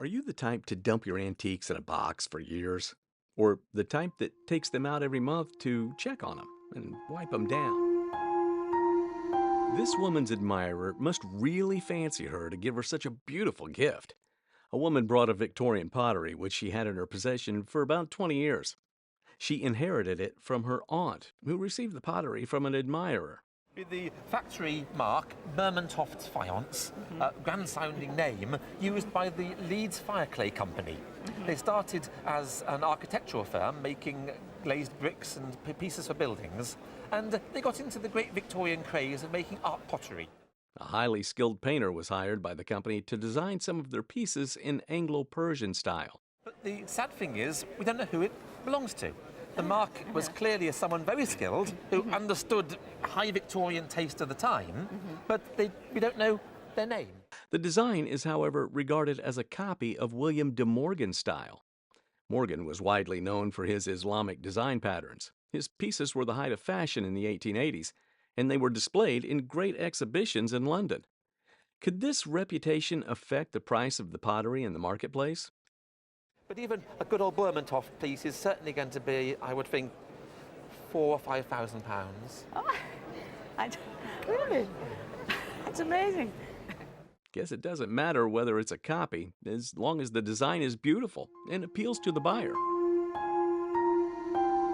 Are you the type to dump your antiques in a box for years? Or the type that takes them out every month to check on them and wipe them down? This woman's admirer must really fancy her to give her such a beautiful gift. A woman brought a Victorian pottery which she had in her possession for about 20 years. She inherited it from her aunt, who received the pottery from an admirer. The factory mark, Bermontoft's Faience, grand-sounding name, used by the Leeds Fireclay Company. They started as an architectural firm making glazed bricks and pieces for buildings, and they got into the great Victorian craze of making art pottery. A highly skilled painter was hired by the company to design some of their pieces in Anglo-Persian style. But the sad thing is, we don't know who it belongs to. The mark was clearly someone very skilled who understood high Victorian taste of the time, but we don't know their name. The design is, however, regarded as a copy of William de Morgan's style. Morgan was widely known for his Islamic design patterns. His pieces were the height of fashion in the 1880s, and they were displayed in great exhibitions in London. Could this reputation affect the price of the pottery in the marketplace? But even a good old Bermontoft piece is certainly going to be, I would think, £4,000 or £5,000. Oh, really? That's amazing. Guess it doesn't matter whether it's a copy, as long as the design is beautiful and appeals to the buyer.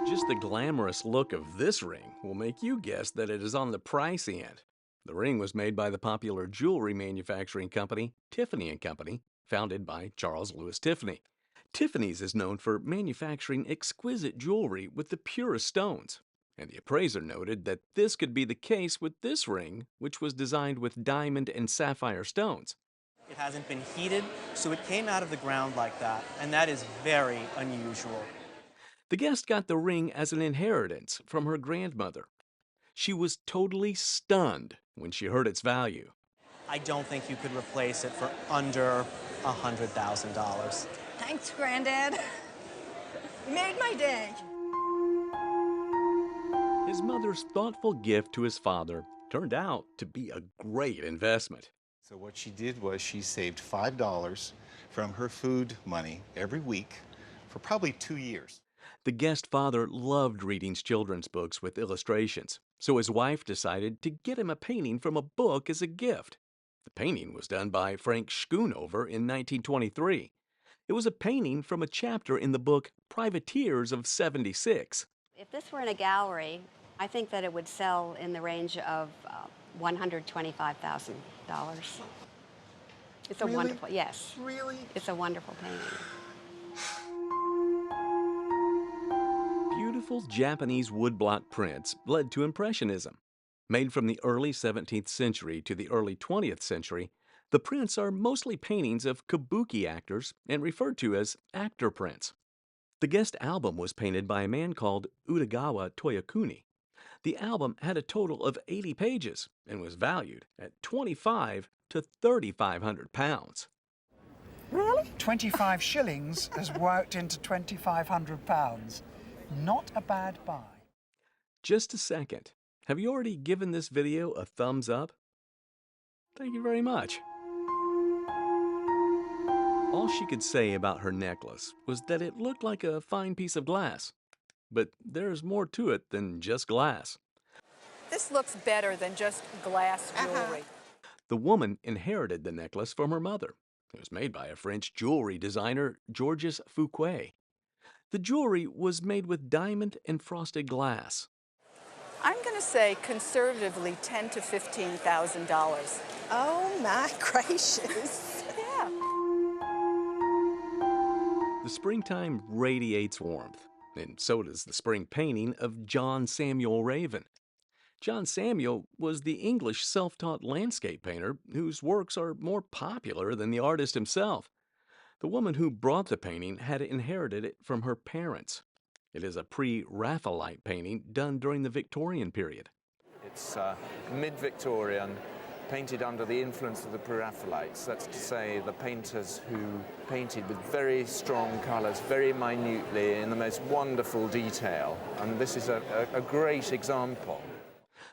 Just the glamorous look of this ring will make you guess that it is on the pricey end. The ring was made by the popular jewelry manufacturing company, Tiffany & Company, founded by Charles Louis Tiffany. Tiffany's is known for manufacturing exquisite jewelry with the purest stones, and the appraiser noted that this could be the case with this ring, which was designed with diamond and sapphire stones. It hasn't been heated, so it came out of the ground like that, and that is very unusual. The guest got the ring as an inheritance from her grandmother. She was totally stunned when she heard its value. I don't think you could replace it for under $100,000. Thanks, Granddad. You made my day. His mother's thoughtful gift to his father turned out to be a great investment. So what she did was she saved $5 from her food money every week for probably 2 years. The guest father loved reading children's books with illustrations, so his wife decided to get him a painting from a book as a gift. The painting was done by Frank Schoonover in 1923. It was a painting from a chapter in the book Privateers of '76. If this were in a gallery, I think that it would sell in the range of $125,000. It's a Really? wonderful, yes. Really? It's a wonderful painting. Beautiful Japanese woodblock prints led to Impressionism. Made from the early 17th century to the early 20th century, the prints are mostly paintings of kabuki actors and referred to as actor prints. The guest album was painted by a man called Utagawa Toyokuni. The album had a total of 80 pages and was valued at 25 to 3,500 pounds. Really? 25 shillings has worked into £2,500. Not a bad buy. Just a second. Have you already given this video a thumbs up? Thank you very much. All she could say about her necklace was that it looked like a fine piece of glass. But there's more to it than just glass. This looks better than just glass jewelry. The woman inherited the necklace from her mother. It was made by a French jewelry designer, Georges Fouquet. The jewelry was made with diamond and frosted glass. I'm going to say conservatively $10,000 to $15,000. Oh my gracious. Yeah. The springtime radiates warmth, and so does the spring painting of John Samuel Raven. John Samuel was the English self-taught landscape painter whose works are more popular than the artist himself. The woman who brought the painting had inherited it from her parents. It is a pre-Raphaelite painting done during the Victorian period. It's mid-Victorian, painted under the influence of the Pre-Raphaelites. That's to say, the painters who painted with very strong colours, very minutely, in the most wonderful detail. And this is a great example.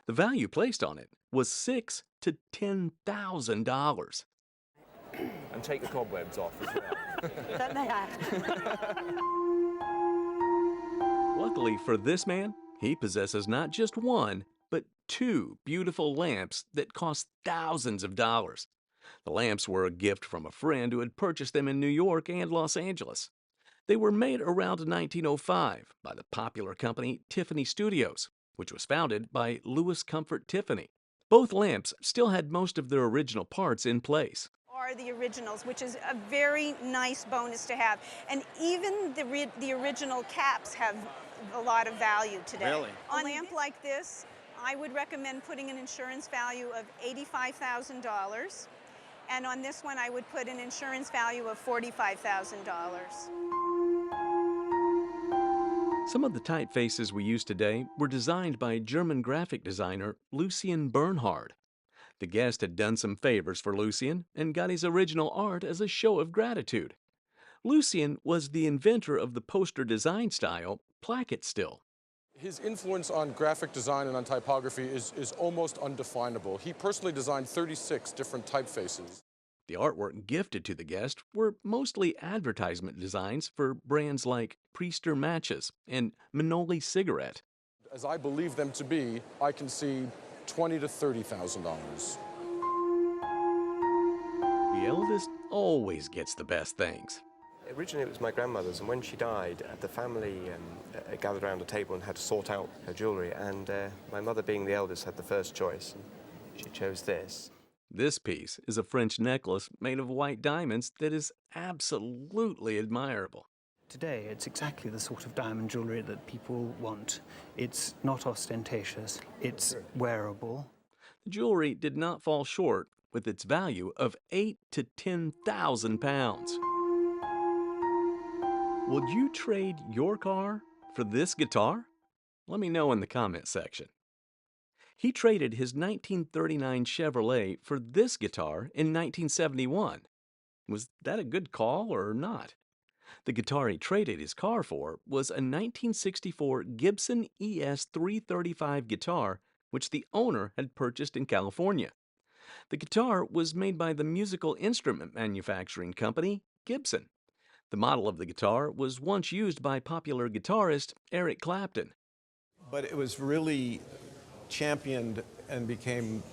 The value placed on it was $6,000 to $10,000. and take the cobwebs off as well. Don't they have? Luckily for this man, he possesses not just one, but two beautiful lamps that cost thousands of dollars. The lamps were a gift from a friend who had purchased them in New York and Los Angeles. They were made around 1905 by the popular company Tiffany Studios, which was founded by Louis Comfort Tiffany. Both lamps still had most of their original parts in place. Are the originals, which is a very nice bonus to have. And even the original caps have a lot of value today. Really? On a lamp like this, I would recommend putting an insurance value of $85,000. And on this one, I would put an insurance value of $45,000. Some of the typefaces we use today were designed by German graphic designer Lucien Bernhard. The guest had done some favors for Lucien and got his original art as a show of gratitude. Lucien was the inventor of the poster design style placket still. His influence on graphic design and on typography is almost undefinable. He personally designed 36 different typefaces. The artwork gifted to the guest were mostly advertisement designs for brands like Priester Matches and Manoli Cigarette. As I believe them to be, I can see $20,000 to $30,000. The eldest always gets the best things. Originally it was my grandmother's, and when she died, the family gathered around a table and had to sort out her jewellery, and my mother, being the eldest, had the first choice, and she chose this. This piece is a French necklace made of white diamonds that is absolutely admirable. Today, it's exactly the sort of diamond jewellery that people want. It's not ostentatious, it's wearable. The jewelry did not fall short, with its value of £8,000 to £10,000. Would you trade your car for this guitar? Let me know in the comment section. He traded his 1939 Chevrolet for this guitar in 1971. Was that a good call or not? The guitar he traded his car for was a 1964 Gibson ES 335 guitar, which the owner had purchased in California. The guitar was made by the musical instrument manufacturing company Gibson. The model of the guitar was once used by popular guitarist Eric Clapton. But it was really championed and became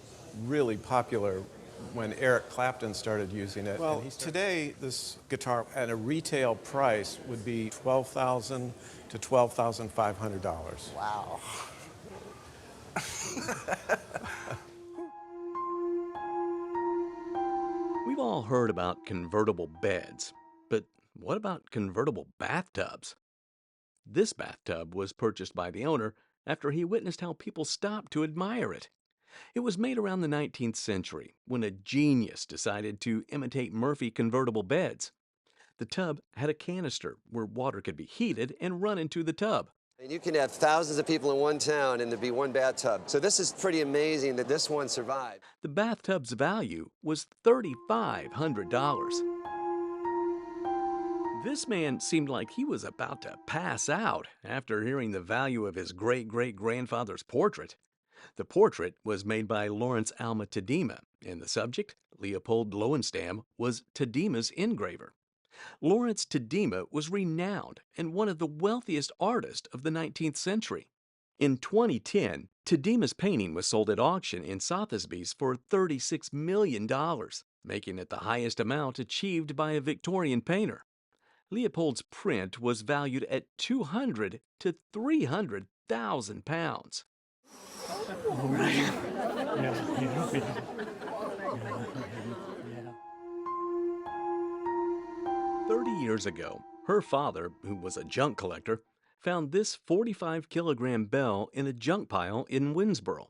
really popular when Eric Clapton started using it. Well, today this guitar at a retail price would be $12,000 to $12,500. Wow. We've all heard about convertible beds, but what about convertible bathtubs? This bathtub was purchased by the owner after he witnessed how people stopped to admire it. It was made around the 19th century when a genius decided to imitate Murphy convertible beds. The tub had a canister where water could be heated and run into the tub. And you can have thousands of people in one town and there'd be one bathtub. So this is pretty amazing that this one survived. The bathtub's value was $3,500. This man seemed like he was about to pass out after hearing the value of his great-great-grandfather's portrait. The portrait was made by Lawrence Alma Tadema, and the subject, Leopold Lowenstamm, was Tadema's engraver. Lawrence Tadema was renowned and one of the wealthiest artists of the 19th century. In 2010, Tadema's painting was sold at auction in Sotheby's for $36 million, making it the highest amount achieved by a Victorian painter. Leopold's print was valued at $200,000 to £300,000. 30 years ago, her father, who was a junk collector, found this 45-kilogram bell in a junk pile in Winnsboro.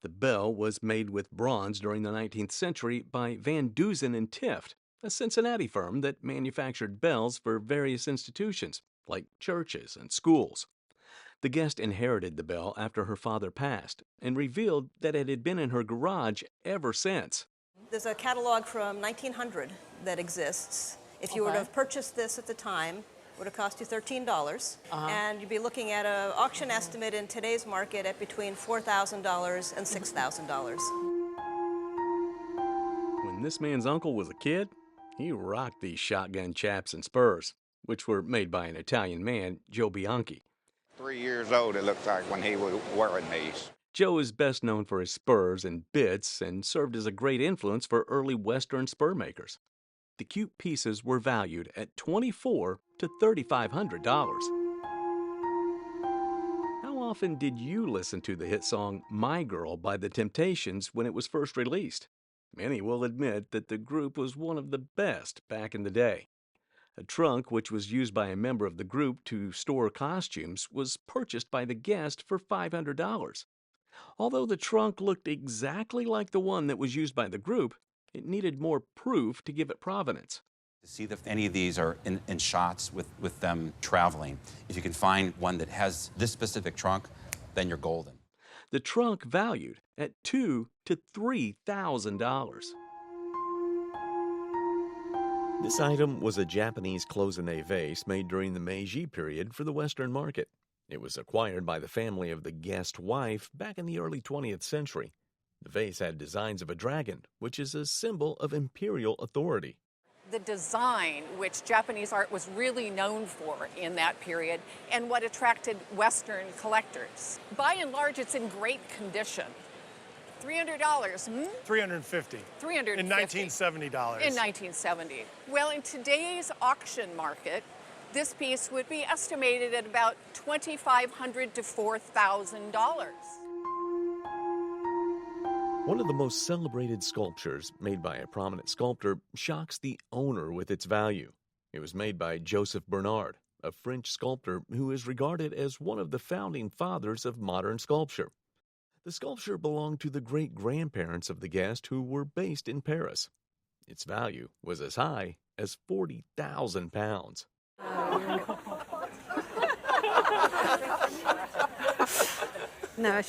The bell was made with bronze during the 19th century by Van Dusen and Tift, a Cincinnati firm that manufactured bells for various institutions, like churches and schools. The guest inherited the bell after her father passed and revealed that it had been in her garage ever since. There's a catalog from 1900 that exists. If you were to have purchased this at the time, it would have cost you $13, and you'd be looking at an auction estimate in today's market at between $4,000 and $6,000. When this man's uncle was a kid, He rocked these shotgun chaps and spurs, which were made by an Italian man, Joe Bianchi. 3 years old, it looked like, when he was wearing these. Joe is best known for his spurs and bits and served as a great influence for early Western spur makers. The cute pieces were valued at $2,400 to $3,500. How often did you listen to the hit song My Girl by The Temptations when it was first released? Many will admit that the group was one of the best back in the day. A trunk, which was used by a member of the group to store costumes, was purchased by the guest for $500. Although the trunk looked exactly like the one that was used by the group, it needed more proof to give it provenance. To see if any of these are in shots with them traveling. If you can find one that has this specific trunk, then you're golden. The trunk valued at $2,000 to $3,000. This item was a Japanese cloisonné vase made during the Meiji period for the Western market. It was acquired by the family of the guest wife back in the early 20th century. The vase had designs of a dragon, which is a symbol of imperial authority. The design, which Japanese art was really known for in that period, and what attracted Western collectors. By and large, it's in great condition. $300, $350. $350. In $1970. In 1970. Well, in today's auction market, this piece would be estimated at about $2,500 to $4,000. One of the most celebrated sculptures made by a prominent sculptor shocks the owner with its value. It was made by Joseph Bernard, a French sculptor who is regarded as one of the founding fathers of modern sculpture. The sculpture belonged to the great-grandparents of the guest who were based in Paris. Its value was as high as 40,000 pounds. No.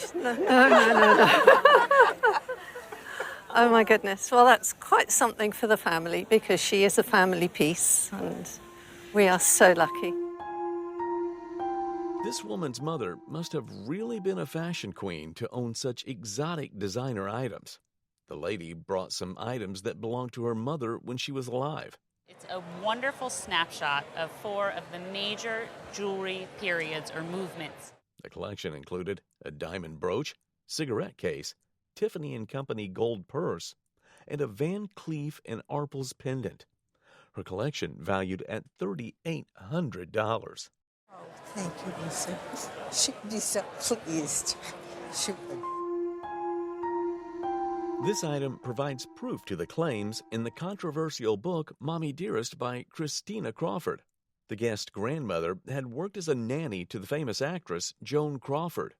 Oh my goodness. Well, that's quite something for the family because she is a family piece and we are so lucky. This woman's mother must have really been a fashion queen to own such exotic designer items. The lady brought some items that belonged to her mother when she was alive. It's a wonderful snapshot of 4 of the major jewelry periods or movements. The collection included a diamond brooch, cigarette case, Tiffany & Company gold purse, and a Van Cleef & Arpels pendant. Her collection valued at $3,800. Oh, thank you, Lisa. She'd be so pleased. She would. This item provides proof to the claims in the controversial book Mommy Dearest by Christina Crawford. The guest grandmother had worked as a nanny to the famous actress Joan Crawford.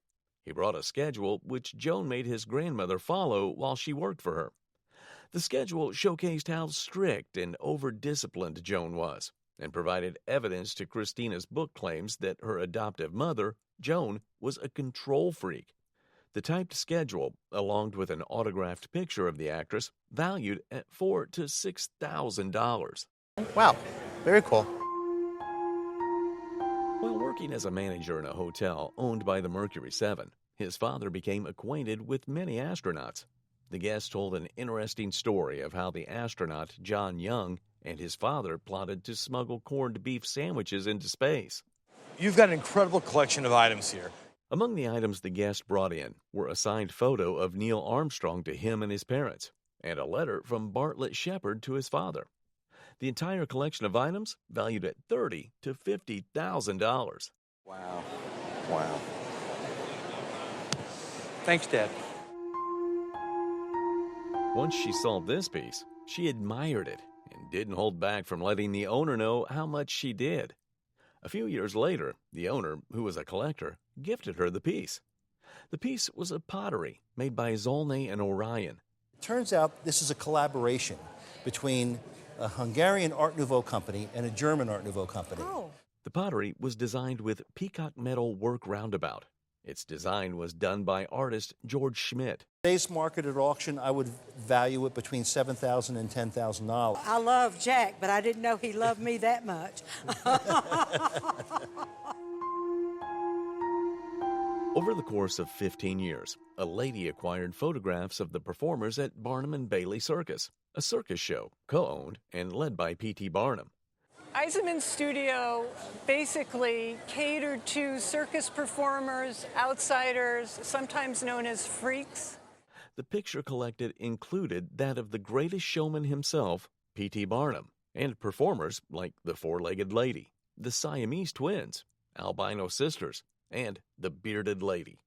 He brought a schedule which Joan made his grandmother follow while she worked for her. The schedule showcased how strict and over-disciplined Joan was and provided evidence to Christina's book claims that her adoptive mother, Joan, was a control freak. The typed schedule, along with an autographed picture of the actress, valued at $4,000 to $6,000. Wow, very cool. While working as a manager in a hotel owned by the Mercury 7, his father became acquainted with many astronauts. The guest told an interesting story of how the astronaut John Young and his father plotted to smuggle corned beef sandwiches into space. You've got an incredible collection of items here. Among the items the guest brought in were a signed photo of Neil Armstrong to him and his parents, and a letter from Bartlett Shepard to his father. The entire collection of items valued at $30,000 to $50,000. Wow. Wow. Thanks, Dad. Once she saw this piece, she admired it and didn't hold back from letting the owner know how much she did. A few years later, the owner, who was a collector, gifted her the piece. The piece was a pottery made by Zolnay and Orion. It turns out this is a collaboration between a Hungarian Art Nouveau company and a German Art Nouveau company. Oh. The pottery was designed with peacock metal work roundabout. Its design was done by artist George Schmidt. Today's market at auction, I would value it between $7,000 and $10,000. I love Jack, but I didn't know he loved me that much. Over the course of 15 years, a lady acquired photographs of the performers at Barnum and Bailey Circus, a circus show co-owned and led by P.T. Barnum. Eisenman's studio basically catered to circus performers, outsiders, sometimes known as freaks. The picture collected included that of the greatest showman himself, P.T. Barnum, and performers like the Four-Legged Lady, the Siamese Twins, Albino Sisters, and the Bearded Lady.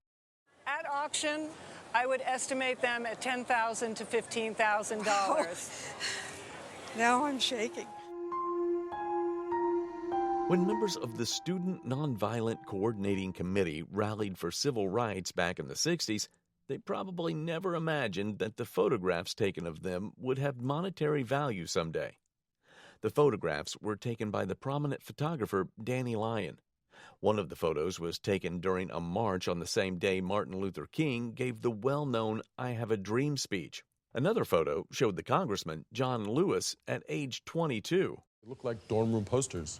At auction, I would estimate them at $10,000 to $15,000. Now I'm shaking. When members of the Student Nonviolent Coordinating Committee rallied for civil rights back in the 60s, they probably never imagined that the photographs taken of them would have monetary value someday. The photographs were taken by the prominent photographer Danny Lyon. One of the photos was taken during a march on the same day Martin Luther King gave the well-known "I Have a Dream" speech. Another photo showed the congressman, John Lewis, at age 22. They look like dorm room posters.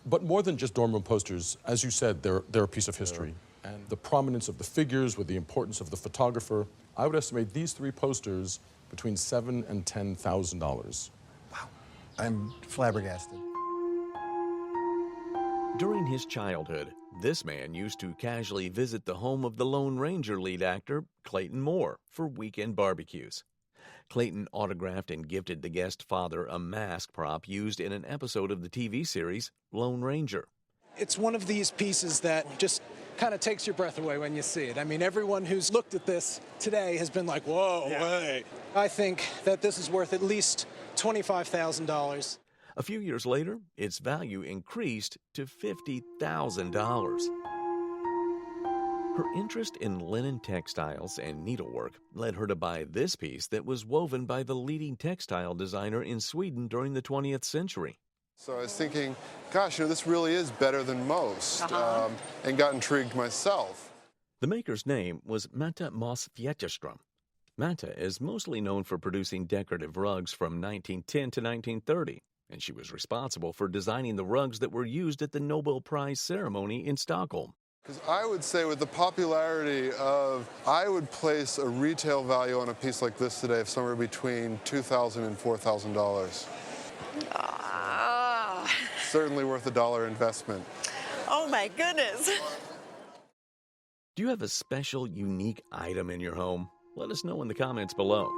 But more than just dorm room posters, as you said, they're a piece of history. And the prominence of the figures with the importance of the photographer, I would estimate these three posters between $7,000 and $10,000. Wow, I'm flabbergasted. During his childhood, this man used to casually visit the home of the Lone Ranger lead actor, Clayton Moore, for weekend barbecues. Clayton autographed and gifted the guest father a mask prop used in an episode of the TV series Lone Ranger. It's one of these pieces that just kind of takes your breath away when you see it. I mean, everyone who's looked at this today has been like, whoa, hey. I think that this is worth at least $25,000. A few years later, its value increased to $50,000. Her interest in linen textiles and needlework led her to buy this piece that was woven by the leading textile designer in Sweden during the 20th century. So I was thinking, gosh, this really is better than most, and got intrigued myself. The maker's name was Mette Moss Fjetterström. Mette is mostly known for producing decorative rugs from 1910 to 1930, and she was responsible for designing the rugs that were used at the Nobel Prize ceremony in Stockholm. Because I would say with the popularity of, I would place a retail value on a piece like this today of somewhere between $2,000 and $4,000. Certainly worth a $1 investment. Oh my goodness. Do you have a special, unique item in your home? Let us know in the comments below.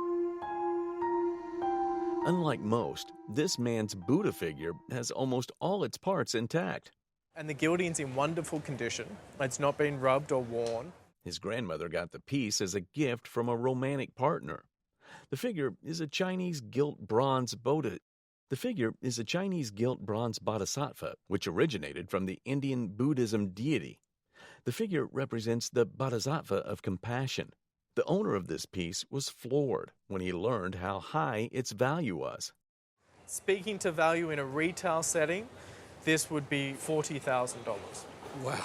Unlike most, this man's Buddha figure has almost all its parts intact. And the gilding's in wonderful condition. It's not been rubbed or worn. His grandmother got the piece as a gift from a romantic partner. The figure is a Chinese gilt bronze Bodhisattva, which originated from the Indian Buddhism deity. The figure represents the Bodhisattva of compassion. The owner of this piece was floored when he learned how high its value was. Speaking to value in a retail setting, this would be $40,000. Wow.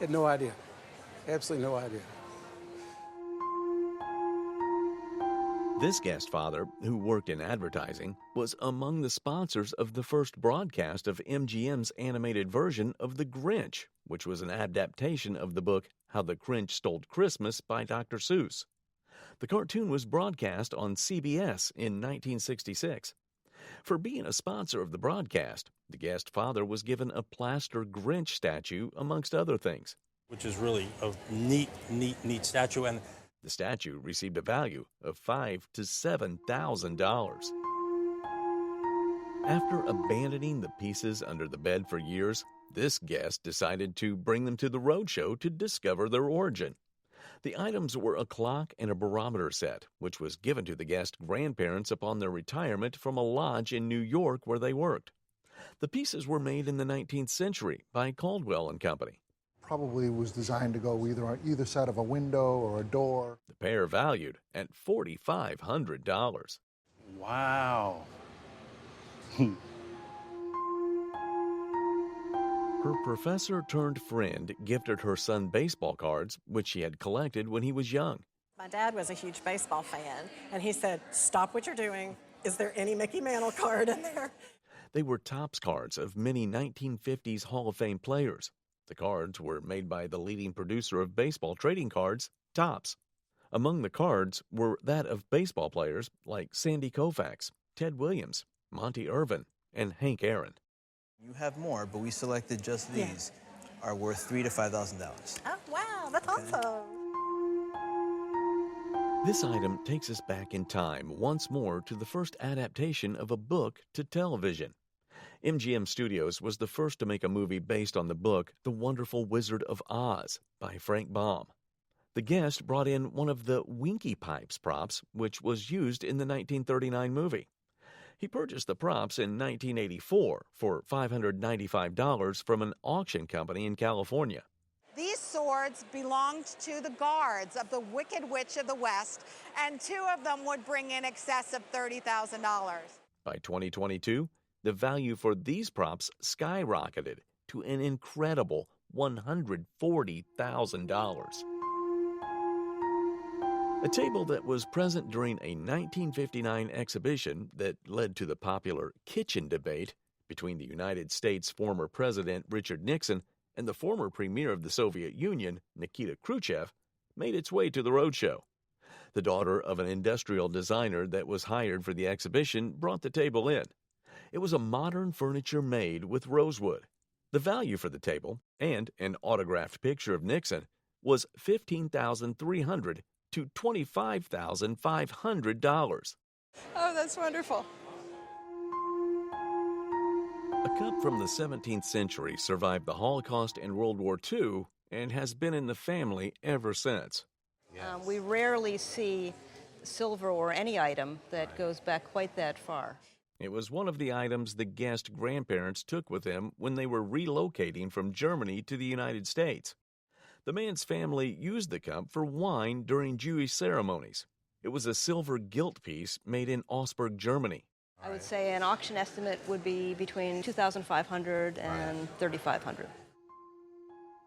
Had no idea. Absolutely no idea. This guest father, who worked in advertising, was among the sponsors of the first broadcast of MGM's animated version of The Grinch, which was an adaptation of the book How the Grinch Stole Christmas by Dr. Seuss. The cartoon was broadcast on CBS in 1966. For being a sponsor of the broadcast, the guest father was given a plaster Grinch statue, amongst other things. Which is really a neat statue. And the statue received a value of $5,000 to $7,000. After abandoning the pieces under the bed for years, this guest decided to bring them to the Roadshow to discover their origin. The items were a clock and a barometer set, which was given to the guest grandparents upon their retirement from a lodge in New York where they worked. The pieces were made in the 19th century by Caldwell & Company. Probably was designed to go either on either side of a window or a door. The pair valued at $4,500. Wow. Her professor-turned-friend gifted her son baseball cards, which she had collected when he was young. My dad was a huge baseball fan, and he said, "Stop what you're doing. Is there any Mickey Mantle card in there?" They were Topps cards of many 1950s Hall of Fame players. The cards were made by the leading producer of baseball trading cards, Topps. Among the cards were that of baseball players like Sandy Koufax, Ted Williams, Monty Irvin, and Hank Aaron. You have more, but we selected just these. Are worth $3,000 to $5,000. Oh, wow, that's awesome. This item takes us back in time once more to the first adaptation of a book to television. MGM Studios was the first to make a movie based on the book The Wonderful Wizard of Oz by Frank Baum. The guest brought in one of the Winky Pipes props, which was used in the 1939 movie. He purchased the props in 1984 for $595 from an auction company in California. These swords belonged to the guards of the Wicked Witch of the West, and 2 of them would bring in excess of $30,000. By 2022, the value for these props skyrocketed to an incredible $140,000. A table that was present during a 1959 exhibition that led to the popular kitchen debate between the United States' former President Richard Nixon and the former Premier of the Soviet Union, Nikita Khrushchev, made its way to the Roadshow. The daughter of an industrial designer that was hired for the exhibition brought the table in. It was a modern furniture made with rosewood. The value for the table, and an autographed picture of Nixon, was $15,300 to $25,500. Oh, that's wonderful. A cup from the 17th century survived the Holocaust and World War II and has been in the family ever since. We rarely see silver or any item that goes back quite that far. It was one of the items the guest grandparents took with them when they were relocating from Germany to the United States. The man's family used the cup for wine during Jewish ceremonies. It was a silver gilt piece made in Augsburg, Germany. I would say an auction estimate would be between $2,500 and $3,500.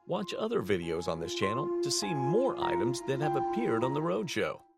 Watch other videos on this channel to see more items that have appeared on the Roadshow.